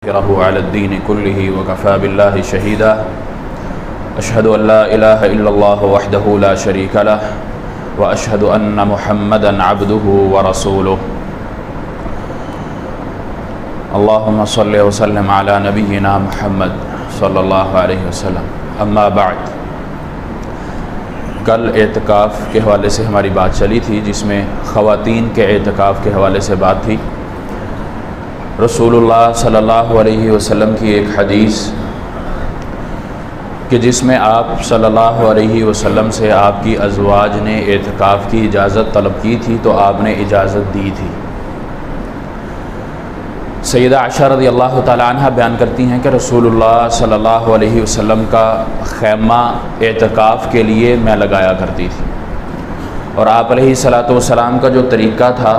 على الدين كله وكفى بالله شهيدا أشهد أن لا إله إلا الله وحده لا شريك له وأشهد أن محمدا عبده ورسوله اللهم صل وسلم على نبينا محمد صلی اللہ علیہ وسلم اما بعد۔ کل اعتکاف کے حوالے سے ہماری بات چلی تھی، جس میں خواتین کے اعتکاف کے حوالے سے بات تھی۔ رسول اللہ صلی اللہ علیہ وسلم کی ایک حدیث کہ جس میں آپ صلی اللہ علیہ وسلم سے آپ کی ازواج نے اعتکاف کی اجازت طلب کی تھی تو آپ نے اجازت دی تھی۔ سیدہ عائشہ رضی اللہ تعالیٰ عنہ بیان کرتی ہیں کہ رسول اللہ صلی اللہ علیہ وسلم کا خیمہ اعتکاف کے لیے میں لگایا کرتی تھی، اور آپ علیہ الصلاۃ والسلام کا جو طریقہ تھا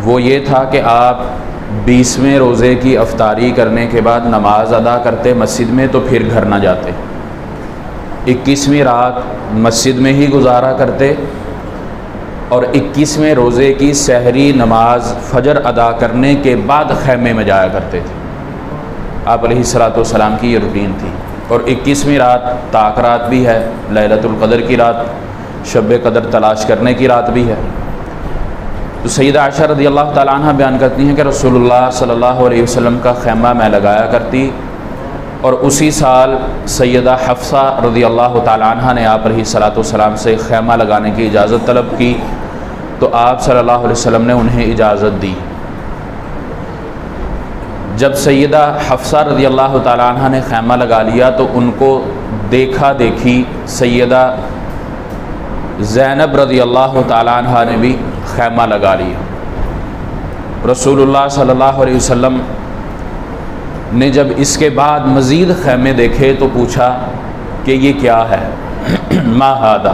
وہ یہ تھا کہ آپ 20ویں روزے کی افطاری کرنے کے بعد نماز ادا کرتے مسجد میں، تو پھر گھر نہ جاتے، 21ویں رات مسجد میں ہی گزارا کرتے، اور 21ویں روزے کی سحری نماز فجر ادا کرنے کے بعد خیمے میں جایا کرتے تھے۔ آپ علیہ الصلاۃ والسلام کی یہ روٹین تھی۔ اور 21ویں رات طاق رات بھی ہے، لیلۃ القدر کی رات، شب قدر تلاش کرنے کی رات بھی ہے۔ تو سیدہ عائشہ رضی اللہ تعالیٰ عنہ بیان کرتی ہیں کہ رسول اللہ صلی اللہ علیہ وسلم کا خیمہ میں لگایا کرتی، اور اسی سال سیدہ حفصہ رضی اللہ تعالیٰ عنہ نے آپ علیہ الصلاۃ والسلام سے خیمہ لگانے کی اجازت طلب کی، تو آپ صلی اللہ علیہ وسلم نے انہیں اجازت دی۔ جب سیدہ حفصہ رضی اللہ تعالیٰ عنہ نے خیمہ لگا لیا تو ان کو دیکھا دیکھی سیدہ زینب رضی اللہ تعالیٰ عنہ نے بھی خیمہ لگا لیا۔ رسول اللہ صلی اللہ علیہ وسلم نے جب اس کے بعد مزید خیمے دیکھے تو پوچھا کہ یہ کیا ہے، ما ھذا،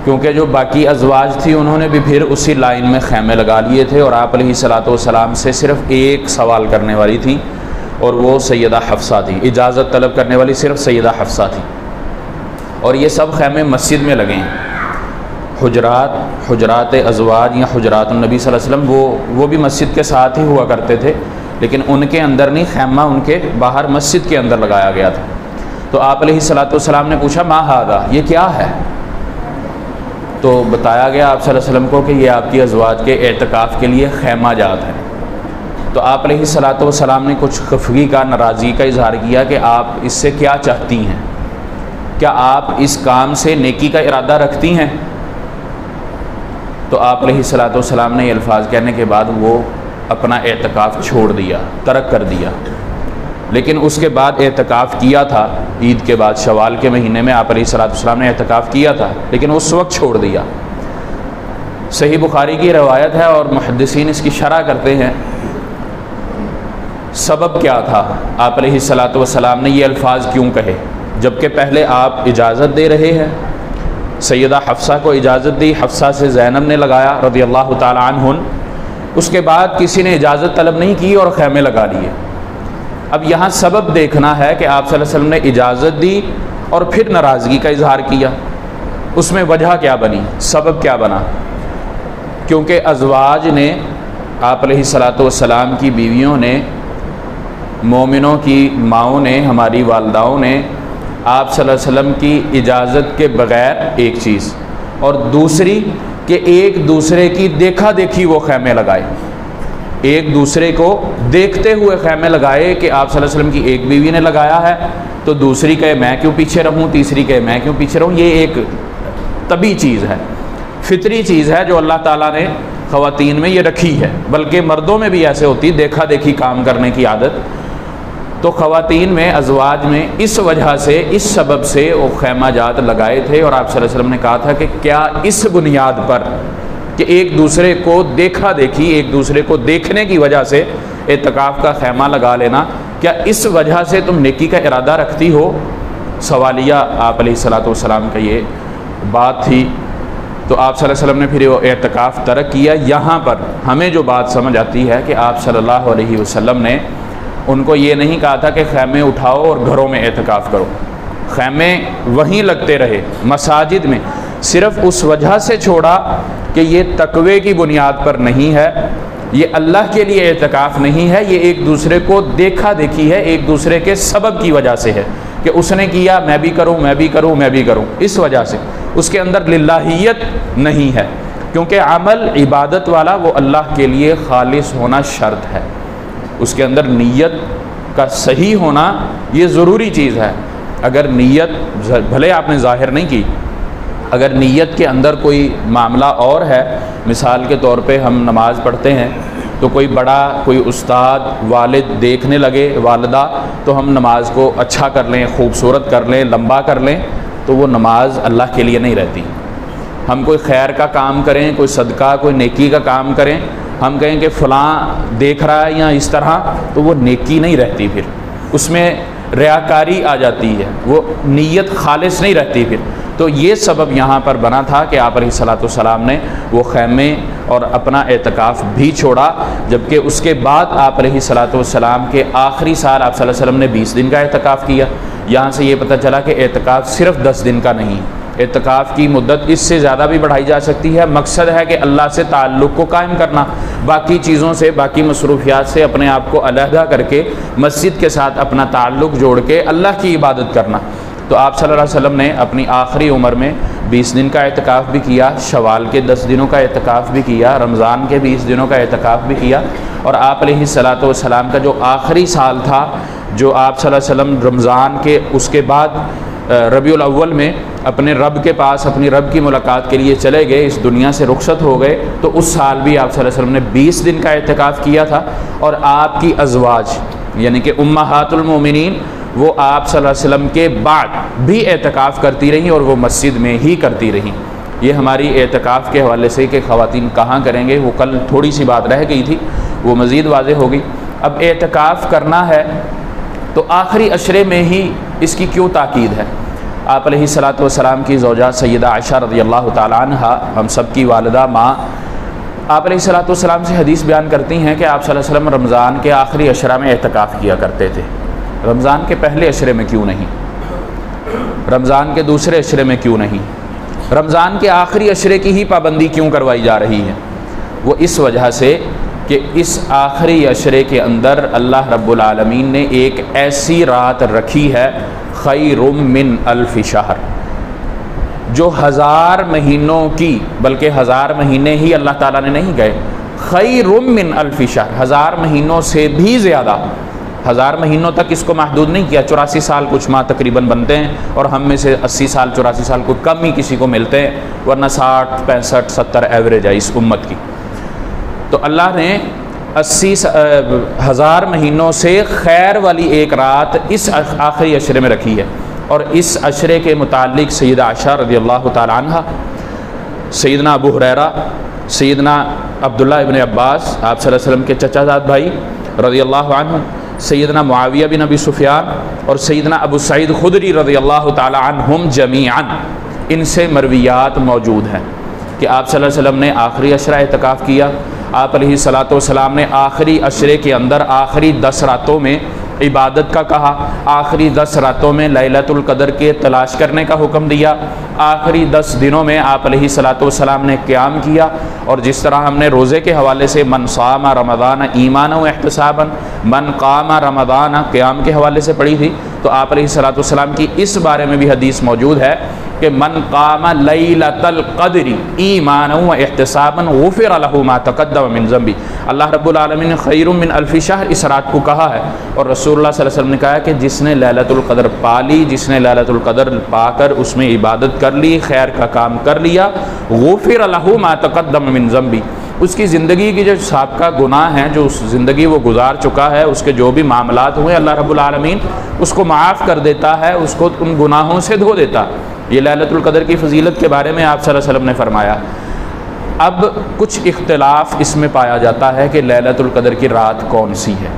کیونکہ جو باقی ازواج تھی انہوں نے بھی پھر اسی لائن میں خیمے لگا لیے تھے، اور آپ علیہ الصلاۃ والسلام سے صرف ایک سوال کرنے والی تھی، اور وہ سیدہ حفصہ تھی۔ اجازت طلب کرنے والی صرف سیدہ حفصہ تھی، اور یہ سب خیمے مسجد میں لگے ہیں۔ حجرات ازواج یا حجرات النبی صلی اللہ علیہ وسلم وہ بھی مسجد کے ساتھ ہی ہوا کرتے تھے، لیکن ان کے اندر نہیں، خیمہ ان کے باہر مسجد کے اندر لگایا گیا تھا۔ تو آپ علیہ الصلاۃ والسلام نے پوچھا ما ھذا، یہ کیا ہے؟ تو بتایا گیا آپ صلی اللہ علیہ وسلم کو کہ یہ آپ کی ازواج کے اعتکاف کے لیے خیمہ جات ہے۔ تو آپ علیہ الصلاۃ والسلام نے کچھ خفگی کا، ناراضگی کا اظہار کیا کہ آپ اس سے کیا چاہتی ہیں، کیا آپ اس کام سے نیکی کا ارادہ رکھتی ہیں؟ تو آپ علیہ الصلاۃ والسلام نے یہ الفاظ کہنے کے بعد وہ اپنا اعتکاف چھوڑ دیا، ترک کر دیا۔ لیکن اس کے بعد اعتکاف کیا تھا، عید کے بعد شوال کے مہینے میں آپ علیہ الصلاۃ والسلام نے اعتکاف کیا تھا، لیکن اس وقت چھوڑ دیا۔ صحیح بخاری کی روایت ہے، اور محدثین اس کی شرح کرتے ہیں سبب کیا تھا، آپ علیہ الصلاۃ والسلام نے یہ الفاظ کیوں کہے، جبکہ پہلے آپ اجازت دے رہے ہیں۔ سیدہ حفصہ کو اجازت دی، حفصہ سے زینب نے لگایا رضی اللہ تعالیٰ عنہ، اس کے بعد کسی نے اجازت طلب نہیں کی اور خیمے لگا لیے۔ اب یہاں سبب دیکھنا ہے کہ آپ صلی اللہ علیہ وسلم نے اجازت دی اور پھر ناراضگی کا اظہار کیا، اس میں وجہ کیا بنی، سبب کیا بنا؟ کیونکہ ازواج نے، آپ علیہ الصلاۃ والسلام کی بیویوں نے، مومنوں کی ماؤں نے، ہماری والداؤں نے آپ صلی اللہ علیہ وسلم کی اجازت کے بغیر ایک چیز، اور دوسری کہ ایک دوسرے کی دیکھا دیکھی وہ خیمے لگائے، ایک دوسرے کو دیکھتے ہوئے خیمے لگائے کہ آپ صلی اللہ علیہ وسلم کی ایک بیوی نے لگایا ہے تو دوسری کہے میں کیوں پیچھے رہوں، تیسری کہے میں کیوں پیچھے رہوں۔ یہ ایک طبعی چیز ہے، فطری چیز ہے جو اللہ تعالیٰ نے خواتین میں یہ رکھی ہے، بلکہ مردوں میں بھی ایسے ہوتی دیکھا دیکھی کام کرنے کی عادت۔ تو خواتین میں، ازواج میں اس وجہ سے، اس سبب سے وہ خیمہ جات لگائے تھے، اور آپ صلی اللہ علیہ وسلم نے کہا تھا کہ کیا اس بنیاد پر کہ ایک دوسرے کو دیکھا دیکھی، ایک دوسرے کو دیکھنے کی وجہ سے اعتکاف کا خیمہ لگا لینا، کیا اس وجہ سے تم نیکی کا ارادہ رکھتی ہو؟ سوالیہ آپ علیہ الصلاۃ والسلام کا یہ بات تھی۔ تو آپ صلی اللہ علیہ وسلم نے پھر وہ اعتکاف ترک کیا۔ یہاں پر ہمیں جو بات سمجھ آتی ہے کہ آپ صلی اللہ علیہ وسلم نے ان کو یہ نہیں کہا تھا کہ خیمے اٹھاؤ اور گھروں میں اعتکاف کرو، خیمے وہیں لگتے رہے مساجد میں، صرف اس وجہ سے چھوڑا کہ یہ تقوی کی بنیاد پر نہیں ہے، یہ اللہ کے لیے اعتکاف نہیں ہے، یہ ایک دوسرے کو دیکھا دیکھی ہے، ایک دوسرے کے سبب کی وجہ سے ہے کہ اس نے کیا میں بھی کروں، میں بھی کروں، میں بھی کروں، اس وجہ سے اس کے اندر للہیت نہیں ہے، کیونکہ عمل عبادت والا وہ اللہ کے لیے خالص ہونا شرط ہے، اس کے اندر نیت کا صحیح ہونا یہ ضروری چیز ہے۔ اگر نیت بھلے آپ نے ظاہر نہیں کی، اگر نیت کے اندر کوئی معاملہ اور ہے، مثال کے طور پہ ہم نماز پڑھتے ہیں تو کوئی بڑا، کوئی استاد، والد دیکھنے لگے، والدہ، تو ہم نماز کو اچھا کر لیں، خوبصورت کر لیں، لمبا کر لیں، تو وہ نماز اللہ کے لیے نہیں رہتی۔ ہم کوئی خیر کا کام کریں، کوئی صدقہ، کوئی نیکی کا کام کریں، ہم کہیں کہ فلاں دیکھ رہا ہے یا اس طرح، تو وہ نیکی نہیں رہتی، پھر اس میں ریاکاری آ جاتی ہے، وہ نیت خالص نہیں رہتی پھر۔ تو یہ سبب یہاں پر بنا تھا کہ آپ علیہ الصلوۃ والسلام نے وہ خیمے اور اپنا اعتکاف بھی چھوڑا، جبکہ اس کے بعد آپ علیہ الصلوۃ والسلام کے آخری سال آپ صلی اللہ علیہ وسلم نے 20 دن کا اعتکاف کیا۔ یہاں سے یہ پتہ چلا کہ اعتکاف صرف 10 دن کا نہیں، اعتکاف کی مدت اس سے زیادہ بھی بڑھائی جا سکتی ہے۔ مقصد ہے کہ اللہ سے تعلق کو قائم کرنا، باقی چیزوں سے، باقی مصروفیات سے اپنے آپ کو علیحدہ کر کے مسجد کے ساتھ اپنا تعلق جوڑ کے اللہ کی عبادت کرنا۔ تو آپ صلی اللہ علیہ وسلم نے اپنی آخری عمر میں 20 دن کا اعتکاف بھی کیا، شوال کے 10 دنوں کا اعتکاف بھی کیا، رمضان کے 20 دنوں کا اعتکاف بھی کیا، اور آپ علیہ الصلوۃ والسلام کا جو آخری سال تھا، جو آپ صلی اللہ علیہ وسلم رمضان کے اس کے بعد ربیع الاول میں اپنے رب کے پاس، اپنی رب کی ملاقات کے لیے چلے گئے، اس دنیا سے رخصت ہو گئے، تو اس سال بھی آپ صلی اللہ علیہ وسلم نے 20 دن کا اعتکاف کیا تھا۔ اور آپ کی ازواج یعنی کہ امہات المومنین وہ آپ صلی اللہ علیہ وسلم کے بعد بھی اعتکاف کرتی رہیں، اور وہ مسجد میں ہی کرتی رہیں۔ یہ ہماری اعتکاف کے حوالے سے کہ خواتین کہاں کریں گے، وہ کل تھوڑی سی بات رہ گئی تھی، وہ مزید واضح ہوگی۔ اب اعتکاف کرنا ہے تو آخری عشرے میں ہی اس کی کیوں تاکید ہے؟ آپ علیہ الصلوۃ والسلام کی زوجہ سیدہ عائشہ رضی اللہ تعالیٰ عنہ، ہم سب کی والدہ، ماں، آپ علیہ الصلوۃ والسلام سے حدیث بیان کرتی ہیں کہ آپ صلی اللہ علیہ وسلم رمضان کے آخری عشرہ میں اعتکاف کیا کرتے تھے۔ رمضان کے پہلے عشرے میں کیوں نہیں؟ رمضان کے دوسرے عشرے میں کیوں نہیں؟ رمضان کے آخری عشرے کی ہی پابندی کیوں کروائی جا رہی ہے؟ وہ اس وجہ سے کہ اس آخری عشرے کے اندر اللہ رب العالمین نے ایک ایسی رات رکھی ہے، خیر من الف شہر، جو 1000 مہینوں کی، بلکہ 1000 مہینے ہی اللہ تعالیٰ نے نہیں گئے، خیر من الف شہر، 1000 مہینوں سے بھی زیادہ، 1000 مہینوں تک اس کو محدود نہیں کیا، 84 سال کچھ ماہ تقریباً بنتے ہیں، اور ہم میں سے 80 سال 84 سال کو کم ہی کسی کو ملتے ہیں، ورنہ 60 65 70 ایوریج ہے اس امت کی۔ تو اللہ نے 1000 مہینوں سے خیر والی ایک رات اس آخری عشرے میں رکھی ہے، اور اس عشرے کے متعلق سیدہ عائشہ رضی اللہ تعالی عنہ، سیدنا ابو ہریرہ، سیدنا عبداللہ ابن عباس، آپ صلی اللہ علیہ وسلم کے چچا زاد بھائی رضی اللہ عنہ، سیدنا معاویہ بن ابی سفیان، اور سیدنا ابو سعید خدری رضی اللہ تعالی عنہم جمیعاً، ان سے مرویات موجود ہیں کہ آپ صلی اللہ علیہ وسلم نے آخری عشرہ اعتکاف کیا۔ آپ علیہ الصلوۃ والسلام نے آخری عشرے کے اندر آخری 10 راتوں میں عبادت کا کہا، آخری 10 راتوں میں لیلۃ القدر کے تلاش کرنے کا حکم دیا، آخری 10 دنوں میں آپ علیہ الصلوۃ والسلام نے قیام کیا، اور جس طرح ہم نے روزے کے حوالے سے من صام رمضان ایمانا و احتسابا، من قام رمضان قیام کے حوالے سے پڑھی تھی، تو آپ علیہ الصلوۃ والسلام کی اس بارے میں بھی حدیث موجود ہے کہ من قام لیلۃ القدر ایمانا و احتسابا غفر له ما تقدم من ذنبه، اللہ رب العالمین نے خیر من الف شہر اس رات کو کہا ہے، اور رسول اللہ صلی اللہ علیہ وسلم نے کہا کہ جس نے لیلۃ القدر پا لی، جس نے لیلۃ القدر پا کر اس میں عبادت کر لی، خیر کا کام کر لیا، غفر له ما تقدم من ذنبه، اس کی زندگی کی جو سابقہ گناہ ہیں، جو زندگی وہ گزار چکا ہے، اس کے جو بھی معاملات ہوئے، اللہ رب العالمین اس کو معاف کر دیتا ہے، اس کو ان گناہوں سے دھو دیتا۔ یہ لیلۃ القدر کی فضیلت کے بارے میں آپ صلی اللہ علیہ وسلم نے فرمایا۔ اب کچھ اختلاف اس میں پایا جاتا ہے کہ لیلۃ القدر کی رات کون سی ہے۔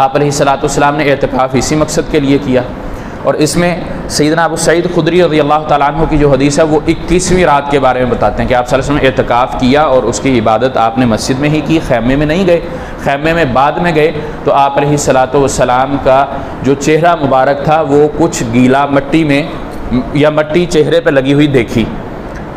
آپ علیہ الصلوۃ والسلام نے اعتکاف اسی مقصد کے لیے کیا، اور اس میں سیدنا ابو سعید خدری رضی اللہ تعالیٰ عنہ کی جو حدیث ہے وہ 21ویں رات کے بارے میں بتاتے ہیں کہ آپ صلی اللہ علیہ وسلم نے اعتکاف کیا، اور اس کی عبادت آپ نے مسجد میں ہی کی، خیمے میں نہیں گئے، خیمے میں بعد میں گئے، تو آپ علیہ الصلوۃ والسلام کا جو چہرہ مبارک تھا وہ کچھ گیلا مٹی میں یا مٹی چہرے پہ لگی ہوئی دیکھی،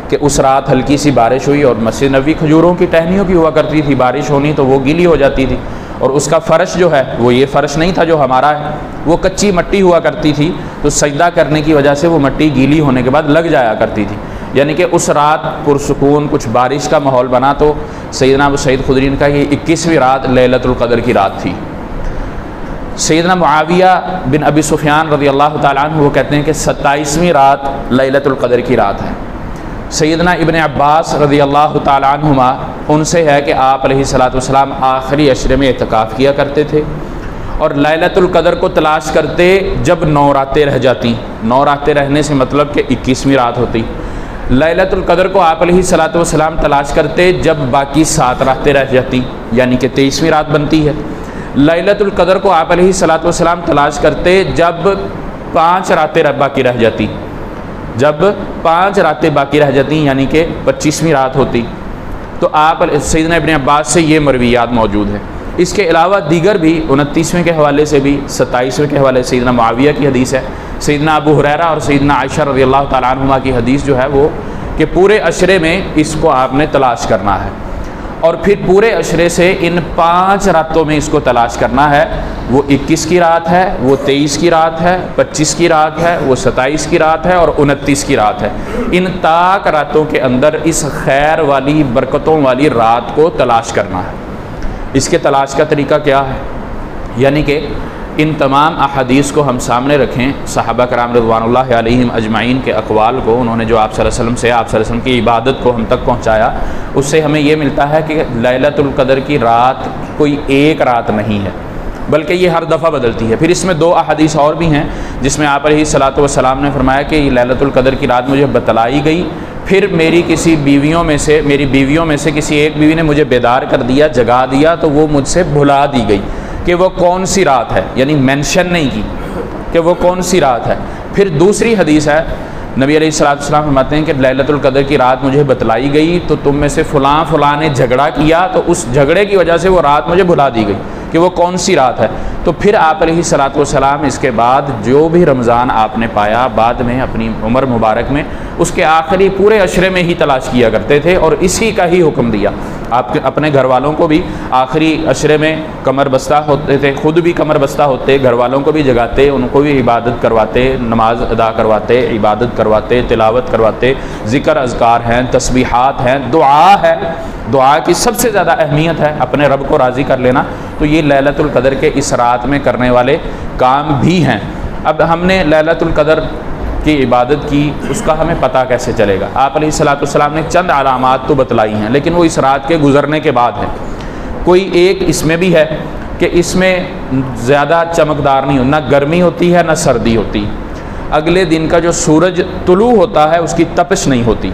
کہ اس رات ہلکی سی بارش ہوئی اور مسجد نبوی کھجوروں کی ٹہنیوں کی ہوا کرتی تھی، بارش ہونی تو وہ گیلی ہو جاتی تھی، اور اس کا فرش جو ہے وہ یہ فرش نہیں تھا جو ہمارا ہے، وہ کچی مٹی ہوا کرتی تھی، تو سجدہ کرنے کی وجہ سے وہ مٹی گیلی ہونے کے بعد لگ جایا کرتی تھی، یعنی کہ اس رات پرسکون کچھ بارش کا ماحول بنا۔ تو سیدنا ابو سعید خدری نے کہا کہ 21ویں رات لیلۃ القدر کی رات تھی۔ سیدنا معاویہ بن ابی سفیان رضی اللہ تعالیٰ عنہ وہ کہتے ہیں کہ 27ویں رات لیلۃ القدر کی رات ہے۔ سیدنا ابن عباس رضی اللہ تعالیٰ عنہما ان سے ہے کہ آپ علیہ الصلوۃ والسلام آخری عشرے میں اعتکاف کیا کرتے تھے، اور لیلۃ القدر کو تلاش کرتے جب 9 راتیں رہ جاتی، 9 راتیں رہنے سے مطلب کہ 21ویں رات ہوتی۔ لیلۃ القدر کو آپ علیہ الصلوۃ والسلام تلاش کرتے جب باقی 7 راتیں رہ جاتی، یعنی کہ 23ویں رات بنتی ہے۔ لیلۃ القدر کو آپ علیہ الصلوۃ والسلام تلاش کرتے جب 5 راتیں باقی رہ جاتی، جب 5 راتیں باقی رہ جاتی یعنی کہ 25ویں رات ہوتی۔ تو آپ سیدنا ابن عباس سے یہ مرویات موجود ہیں۔ اس کے علاوہ دیگر بھی 29ویں کے حوالے سے بھی، 27ویں کے حوالے سے سیدنا معاویہ کی حدیث ہے، سیدنا ابو ہریرہ اور سیدنا عائشہ رضی اللہ تعالیٰ عنہما کی حدیث جو ہے وہ کہ پورے عشرے میں اس کو آپ نے تلاش کرنا ہے، اور پھر پورے عشرے سے ان 5 راتوں میں اس کو تلاش کرنا ہے۔ وہ 21 کی رات ہے، وہ 23 کی رات ہے، 25 کی رات ہے، وہ 27 کی رات ہے اور 29 کی رات ہے۔ ان تاک راتوں کے اندر اس خیر والی برکتوں والی رات کو تلاش کرنا ہے۔ اس کے تلاش کا طریقہ کیا ہے؟ یعنی کہ ان تمام احادیث کو ہم سامنے رکھیں، صحابہ کرام رضوان اللہ علیہم اجمعین کے اقوال کو، انہوں نے جو آپ صلی اللہ علیہ وسلم سے، آپ صلی اللہ علیہ وسلم کی عبادت کو ہم تک پہنچایا، اس سے ہمیں یہ ملتا ہے کہ لیلۃ القدر کی رات کوئی ایک رات نہیں ہے، بلکہ یہ ہر دفعہ بدلتی ہے۔ پھر اس میں 2 احادیث اور بھی ہیں جس میں آپ علیہ الصلوۃ والسلام نے فرمایا کہ یہ لیلۃ القدر کی رات مجھے بتلائی گئی، پھر میری بیویوں میں سے کسی ایک بیوی نے مجھے بیدار کر دیا، جگا دیا، تو وہ مجھ سے بھلا دی گئی کہ وہ کون سی رات ہے، یعنی مینشن نہیں کی کہ وہ کون سی رات ہے۔ پھر دوسری حدیث ہے، نبی علیہ الصلوۃ والسلام فرماتے ہیں کہ لیلۃ القدر کی رات مجھے بتلائی گئی تو تم میں سے فلاں نے جھگڑا کیا، تو اس جھگڑے کی وجہ سے وہ رات مجھے بھلا دی گئی کہ وہ کون سی رات ہے۔ تو پھر آپ علیہ الصلوۃ والسلام اس کے بعد جو بھی رمضان آپ نے پایا بعد میں اپنی عمر مبارک میں، اس کے آخری پورے عشرے میں ہی تلاش کیا کرتے تھے، اور اسی کا ہی حکم دیا۔ آپ اپنے گھر والوں کو بھی آخری عشرے میں کمر بستہ ہوتے تھے، خود بھی کمر بستہ ہوتے، گھر والوں کو بھی جگاتے، ان کو بھی عبادت کرواتے، نماز ادا کرواتے، عبادت کرواتے، تلاوت کرواتے، ذکر اذکار ہیں، تسبیحات ہیں، دعا ہے۔ دعا کی سب سے زیادہ اہمیت ہے اپنے رب کو راضی کر لینا، تو یہ لیلۃ القدر کے اس رات میں کرنے والے کام بھی ہیں۔ اب ہم نے لیلۃ القدر کی عبادت کی، اس کا ہمیں پتہ کیسے چلے گا؟ آپ علیہ الصلوۃ والسلام نے چند علامات تو بتلائی ہیں، لیکن وہ اس رات کے گزرنے کے بعد ہے۔ کوئی ایک اس میں بھی ہے کہ اس میں زیادہ چمکدار نہیں ہوتی، نہ گرمی ہوتی ہے نہ سردی ہوتی، اگلے دن کا جو سورج طلوع ہوتا ہے اس کی تپش نہیں ہوتی۔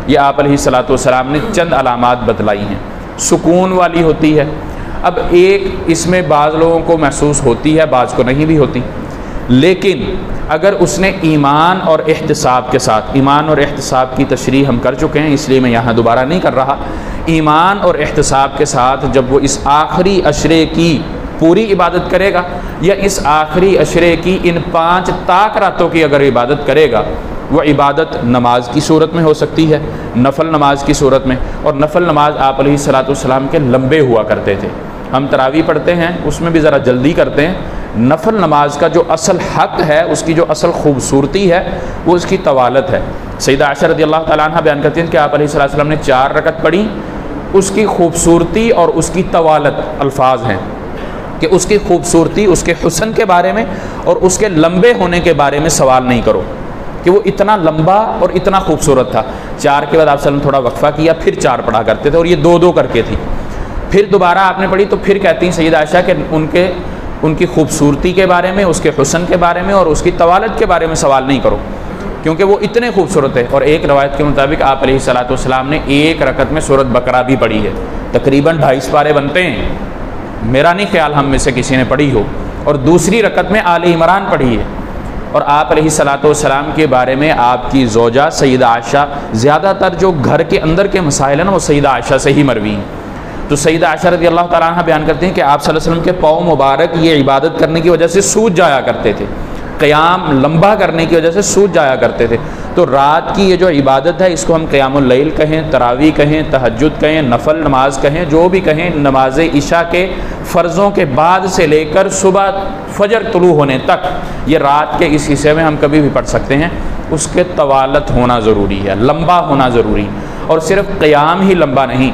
یہ آپ علیہ الصلوۃ والسلام نے چند علامات بتلائی ہیں۔ سکون والی ہوتی ہے۔ اب ایک اس میں بعض لوگوں کو محسوس ہوتی ہے، بعض کو نہیں بھی ہوتی، لیکن اگر اس نے ایمان اور احتساب کے ساتھ، ایمان اور احتساب کی تشریح ہم کر چکے ہیں اس لیے میں یہاں دوبارہ نہیں کر رہا، ایمان اور احتساب کے ساتھ جب وہ اس آخری عشرے کی پوری عبادت کرے گا، یا اس آخری عشرے کی ان 5 طاق راتوں کی اگر عبادت کرے گا، وہ عبادت نماز کی صورت میں ہو سکتی ہے، نفل نماز کی صورت میں، اور نفل نماز آپ علیہ الصلوۃ والسلام کے لمبے ہوا کرتے تھے۔ ہم تراویح پڑھتے ہیں، اس میں بھی ذرا جلدی کرتے ہیں۔ نفل نماز کا جو اصل حق ہے، اس کی جو اصل خوبصورتی ہے، وہ اس کی طوالت ہے۔ سیدہ عائشہ رضی اللہ تعالیٰ عنہ بیان کرتی ہیں کہ آپ علیہ الصلوۃ والسلام نے 4 رکعت پڑھی، اس کی خوبصورتی اور اس کی طوالت الفاظ ہیں کہ اس کی خوبصورتی، اس کے حسن کے بارے میں اور اس کے لمبے ہونے کے بارے میں سوال نہیں کرو کہ وہ اتنا لمبا اور اتنا خوبصورت تھا۔ 4 کے بعد آپ صلی اللہ علیہ وسلم تھوڑا وقفہ کیا، پھر 4 پڑھا کرتے تھے، اور یہ 2 کر کے تھی۔ پھر دوبارہ آپ نے پڑھی تو پھر کہتی ہیں سیدہ عائشہ کہ ان کی خوبصورتی کے بارے میں، اس کے حسن کے بارے میں اور اس کی طوالت کے بارے میں سوال نہیں کرو، کیونکہ وہ اتنے خوبصورت ہے۔ اور ایک روایت کے مطابق آپ علیہ الصلوۃ والسلام نے 1 رکعت میں سورۃ بقرہ بھی پڑھی ہے، تقریباً 250 پارے بنتے ہیں، میرا نہیں خیال ہم میں سے کسی نے پڑھی ہو، اور دوسری رکعت میں آل عمران پڑھی ہے۔ اور آپ علیہ الصلوۃ والسلام کے بارے میں آپ کی زوجہ سیدہ عائشہ، زیادہ تر جو گھر کے اندر کے مسائل ہیں نا وہ سیدہ عائشہ سے ہی مروی ہیں۔ تو سیدہ عائشہ رضی اللہ تعالیٰ عنہ بیان کرتے ہیں کہ آپ صلی اللہ علیہ وسلم کے پاؤں مبارک یہ عبادت کرنے کی وجہ سے سوج جایا کرتے تھے، قیام لمبا کرنے کی وجہ سے سوج جایا کرتے تھے۔ تو رات کی یہ جو عبادت ہے اس کو ہم قیام اللیل کہیں، تراویح کہیں، تہجد کہیں، نفل نماز کہیں، جو بھی کہیں، نماز عشاء کے فرضوں کے بعد سے لے کر صبح فجر طلوع ہونے تک یہ رات کے اس حصے میں ہم کبھی بھی پڑھ سکتے ہیں۔ اس کے طوالت ہونا ضروری ہے، لمبا ہونا ضروری، اور صرف قیام ہی لمبا نہیں،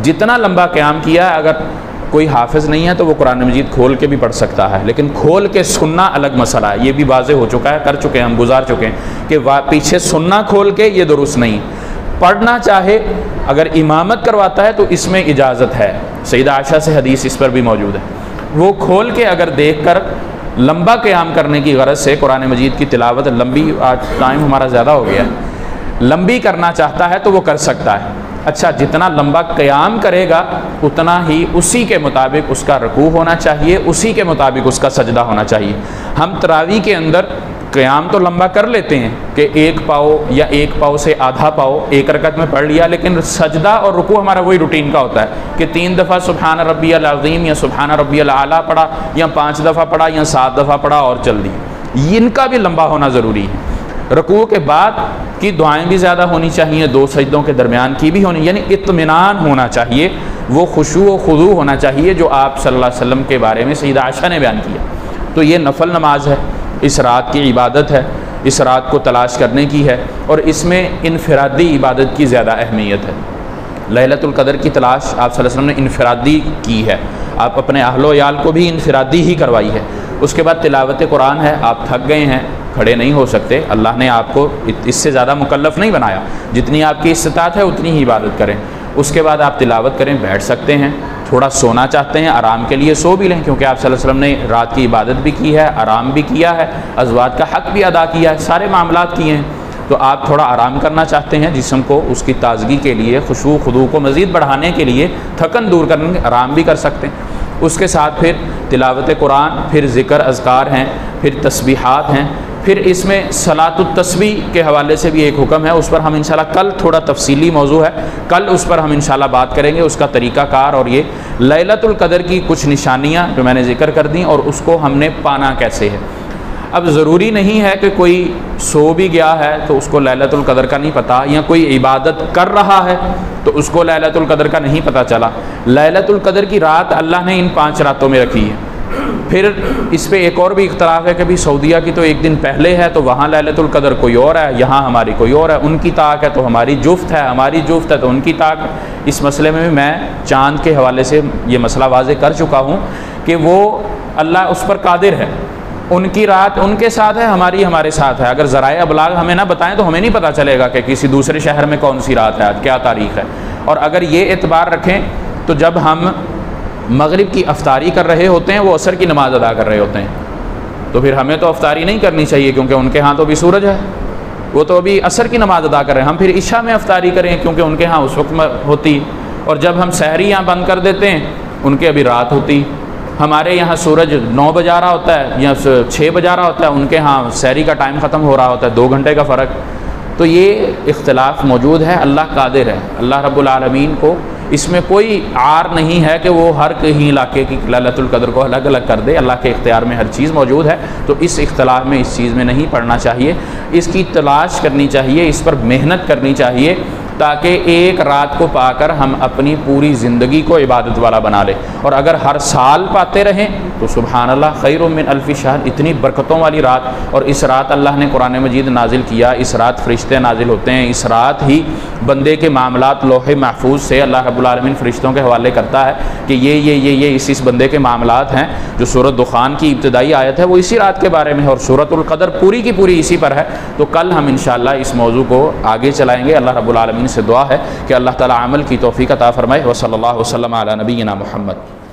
جتنا لمبا قیام کیا ہے، اگر کوئی حافظ نہیں ہے تو وہ قرآن مجید کھول کے بھی پڑھ سکتا ہے، لیکن کھول کے سننا الگ مسئلہ ہے، یہ بھی واضح ہو چکا ہے، کر چکے ہیں ہم، گزار چکے ہیں کہ پیچھے سننا کھول کے یہ درست نہیں۔ پڑھنا چاہے اگر امامت کرواتا ہے تو اس میں اجازت ہے، سیدہ عائشہ سے حدیث اس پر بھی موجود ہے، وہ کھول کے اگر دیکھ کر لمبا قیام کرنے کی غرض سے قرآن مجید کی تلاوت لمبی، آج ٹائم ہمارا زیادہ ہو گیا ہے، لمبی کرنا چاہتا ہے تو وہ کر سکتا ہے۔ اچھا، جتنا لمبا قیام کرے گا اتنا ہی اسی کے مطابق اس کا رکوع ہونا چاہیے، اسی کے مطابق اس کا سجدہ ہونا چاہیے۔ ہم تراویح کے اندر قیام تو لمبا کر لیتے ہیں کہ ایک پاؤ یا ایک پاؤ سے آدھا پاؤ ایک رکعت میں پڑھ لیا، لیکن سجدہ اور رکوع ہمارا وہی روٹین کا ہوتا ہے کہ 3 دفعہ سبحان ربی العظیم یا سبحان ربی الاعلیٰ پڑھا، یا 5 دفعہ پڑھا، یا 7 دفعہ پڑھا اور چل دی۔ ان کا بھی لمبا ہونا ضروری ہے۔ رکوع کے بعد کی دعائیں بھی زیادہ ہونی چاہیے، 2 سجدوں کے درمیان کی بھی ہونی، یعنی اطمینان ہونا چاہیے، وہ خشوع و خضوع ہونا چاہیے جو آپ صلی اللہ علیہ وسلم کے بارے میں سیدہ عائشہ نے بیان کیا۔ تو یہ نفل نماز ہے، اس رات کی عبادت ہے، اس رات کو تلاش کرنے کی ہے، اور اس میں انفرادی عبادت کی زیادہ اہمیت ہے۔ لیلۃ القدر کی تلاش آپ صلی اللہ علیہ وسلم نے انفرادی کی ہے، آپ اپنے اہل و عیال کو بھی انفرادی ہی کروائی ہے۔ اس کے بعد تلاوت قرآن ہے، آپ تھک گئے ہیں، کھڑے نہیں ہو سکتے، اللہ نے آپ کو اس سے زیادہ مکلف نہیں بنایا، جتنی آپ کی استطاعت ہے اتنی ہی عبادت کریں۔ اس کے بعد آپ تلاوت کریں، بیٹھ سکتے ہیں، تھوڑا سونا چاہتے ہیں آرام کے لیے سو بھی لیں، کیونکہ آپ صلی اللہ علیہ وسلم نے رات کی عبادت بھی کی ہے، آرام بھی کیا ہے، ازواج کا حق بھی ادا کیا ہے، سارے معاملات کیے ہیں۔ تو آپ تھوڑا آرام کرنا چاہتے ہیں جسم کو، اس کی تازگی کے لیے، خشوع خضوع کو مزید بڑھانے کے لیے، تھکن دور کرنے کے آرام بھی کر سکتے ہیں۔ اس کے ساتھ پھر تلاوت قرآن، پھر ذکر اذکار ہیں، پھر تسبیحات ہیں، پھر اس میں صلاۃ التسبیح کے حوالے سے بھی ایک حکم ہے، اس پر ہم انشاءاللہ کل تھوڑا تفصیلی موضوع ہے، کل اس پر ہم انشاءاللہ بات کریں گے، اس کا طریقہ کار، اور یہ لیلۃ القدر کی کچھ نشانیاں جو میں نے ذکر کر دیں اور اس کو ہم نے پانا کیسے ہے۔ اب ضروری نہیں ہے کہ کوئی سو بھی گیا ہے تو اس کو لیلۃ القدر کا نہیں پتہ، یا کوئی عبادت کر رہا ہے تو اس کو لیلۃ القدر کا نہیں پتہ چلا۔ لیلۃ القدر کی رات اللہ نے ان 5 راتوں میں رکھی ہے۔ پھر اس پہ ایک اور بھی اختلاف ہے کہ بھی سعودیہ کی تو ایک دن پہلے ہے تو وہاں لیلۃ القدر کوئی اور ہے، یہاں ہماری کوئی اور ہے، ان کی طاق ہے تو ہماری جفت ہے، ہماری جفت ہے تو ان کی طاق ہے۔ اس مسئلے میں بھی میں چاند کے حوالے سے یہ مسئلہ واضح کر چکا ہوں کہ وہ اللہ اس پر قادر ہے، ان کی رات ان کے ساتھ ہے، ہماری ہمارے ساتھ ہے۔ اگر ذرائع ابلاغ ہمیں نہ بتائیں تو ہمیں نہیں پتہ چلے گا کہ کسی دوسرے شہر میں کون سی رات ہے، آج کیا تاریخ ہے۔ اور اگر یہ اعتبار رکھیں تو جب ہم مغرب کی افطاری کر رہے ہوتے ہیں وہ عصر کی نماز ادا کر رہے ہوتے ہیں، تو پھر ہمیں تو افطاری نہیں کرنی چاہیے کیونکہ ان کے ہاں تو بھی سورج ہے، وہ تو ابھی عصر کی نماز ادا کر رہے ہیں، ہم پھر عشاء میں افطاری کریں کیونکہ ان کے ہاں اس وقت ہوتی، اور جب ہم سحری یہاں بند کر دیتے ہیں ان کے ابھی رات ہوتی، ہمارے یہاں سورج 9 بجا رہا ہوتا ہے یا 6 بجا رہا ہوتا ہے، ان کے ہاں سحری کا ٹائم ختم ہو رہا ہوتا ہے، 2 گھنٹے کا فرق۔ تو یہ اختلاف موجود ہے، اللہ قادر ہے، اللہ رب العالمین کو اس میں کوئی عار نہیں ہے کہ وہ ہر کہیں علاقے کی لیلۃ القدر کو الگ الگ کر دے، اللہ کے اختیار میں ہر چیز موجود ہے، تو اس اختلاف میں اس چیز میں نہیں پڑنا چاہیے، اس کی تلاش کرنی چاہیے، اس پر محنت کرنی چاہیے تاکہ ایک رات کو پا کر ہم اپنی پوری زندگی کو عبادت والا بنا لیں، اور اگر ہر سال پاتے رہیں تو سبحان اللہ خیر من الف شہر، اتنی برکتوں والی رات، اور اس رات اللہ نے قرآن مجید نازل کیا، اس رات فرشتے نازل ہوتے ہیں، اس رات ہی بندے کے معاملات لوح محفوظ سے اللہ رب العالمین فرشتوں کے حوالے کرتا ہے کہ یہ اس بندے کے معاملات ہیں۔ جو سورۃ دخان کی ابتدائی آیت ہے وہ اسی رات کے بارے میں ہے، اور سورۃ القدر پوری کی پوری اسی پر ہے، تو کل ہم انشاءاللہ اس موضوع کو آگے چلائیں گے۔ اللہ رب العالمین سے دعا ہے کہ اللہ تعالی عمل کی توفیق عطا فرمائے۔ وصلی اللہ وسلم علی نبینا محمد۔